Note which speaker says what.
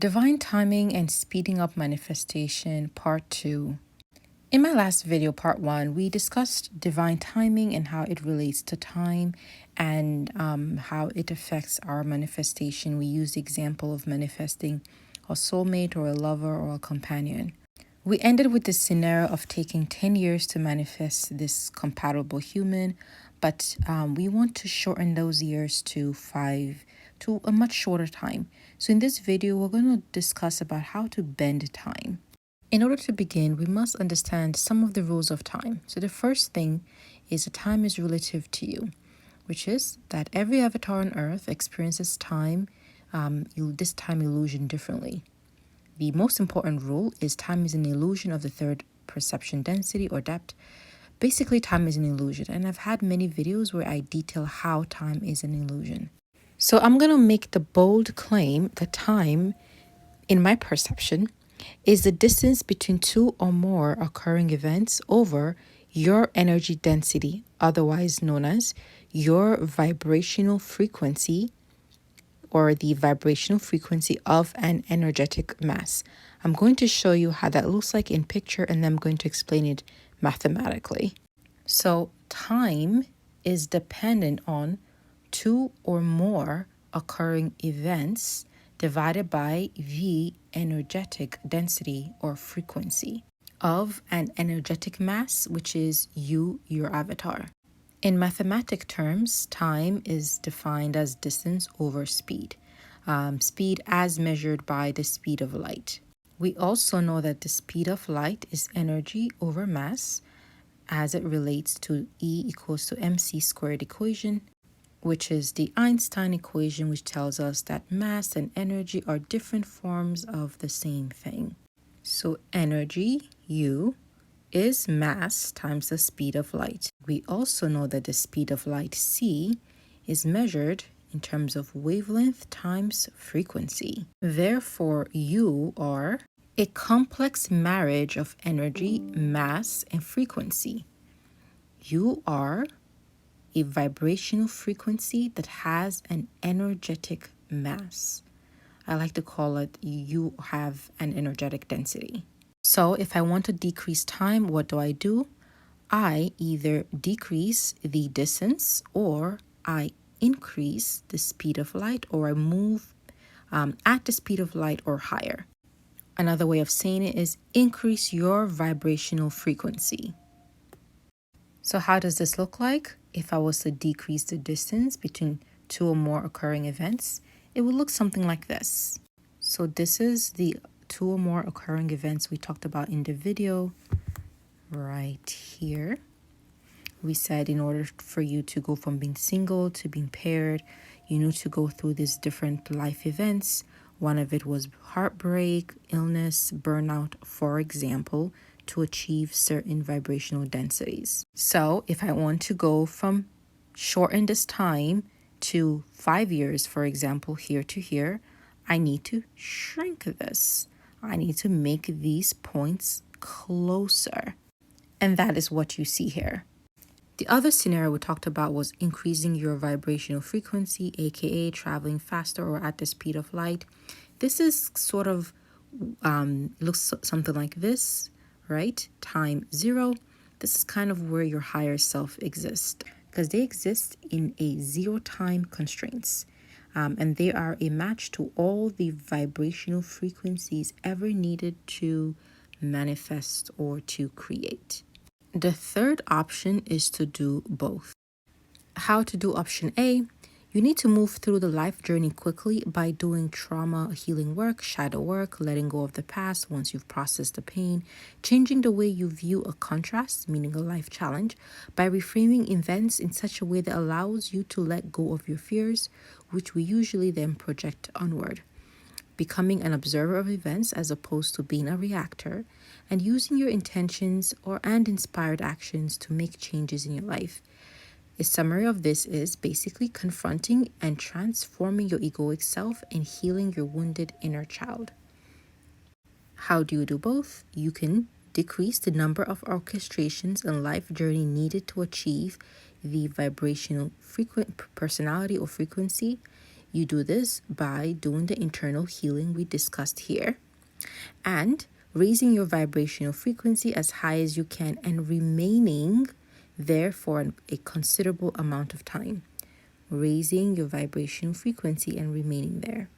Speaker 1: Divine Timing and Speeding Up Manifestation, Part 2. In my last video, Part 1, we discussed divine timing and how it relates to time and how it affects our manifestation. We used the example of manifesting a soulmate or a lover or a companion. We ended with the scenario of taking 10 years to manifest this compatible human, but we want to shorten those years to 5 to a much shorter time. So in this video, we're going to discuss about how to bend time. In order to begin, we must understand some of the rules of time. So the first thing is that time is relative to you, which is that every avatar on earth experiences time, this time illusion differently. The most important rule is time is an illusion of the third perception density or depth. Basically, time is an illusion, and I've had many videos where I detail how time is an illusion. So I'm going to make the bold claim that time, in my perception, is the distance between two or more occurring events over your energy density, otherwise known as your vibrational frequency, or the vibrational frequency of an energetic mass. I'm going to show you how that looks like in picture, and then I'm going to explain it mathematically. So time is dependent on two or more occurring events divided by the energetic density or frequency of an energetic mass, which is you, your avatar. In mathematic terms, time is defined as distance over speed, speed as measured by the speed of light. We also know that the speed of light is energy over mass as it relates to E equals to mc squared equation, which is the Einstein equation, which tells us that mass and energy are different forms of the same thing. So energy, U, is mass times the speed of light. We also know that the speed of light, c, is measured in terms of wavelength times frequency. Therefore, you are a complex marriage of energy, mass, and frequency. You are a vibrational frequency that has an energetic mass. I like to call it you have an energetic density. So if I want to decrease time, what do? I either decrease the distance or I increase the speed of light, or I move at the speed of light or higher. Another way of saying it is increase your vibrational frequency. So how does this look like? If I was to decrease the distance between two or more occurring events, it would look something like this. So this is the two or more occurring events we talked about in the video right here. We said in order for you to go from being single to being paired, you need to go through these different life events. One of it was heartbreak, illness, burnout, for example, to achieve certain vibrational densities. So if I want to go from shorten this time to 5 years, for example, here to here, I need to shrink this. I need to make these points closer. And that is what you see here. The other scenario we talked about was increasing your vibrational frequency, aka traveling faster or at the speed of light. This is sort of looks something like this, right? Time 0. This is kind of where your higher self exists, because they exist in a zero time constraints. And they are a match to all the vibrational frequencies ever needed to manifest or to create. The third option is to do both. How to do option A? You need to move through the life journey quickly by doing trauma healing work, shadow work, letting go of the past once you've processed the pain, changing the way you view a contrast, meaning a life challenge, by reframing events in such a way that allows you to let go of your fears, which we usually then project onward. Becoming an observer of events as opposed to being a reactor, and using your intentions and inspired actions to make changes in your life. A summary of this is basically confronting and transforming your egoic self and healing your wounded inner child. How do you do both? You can decrease the number of orchestrations and life journey needed to achieve the vibrational frequent personality or frequency. You do this by doing the internal healing we discussed here and raising your vibrational frequency as high as you can and remaining there for a considerable amount of time. Raising your vibrational frequency and remaining there.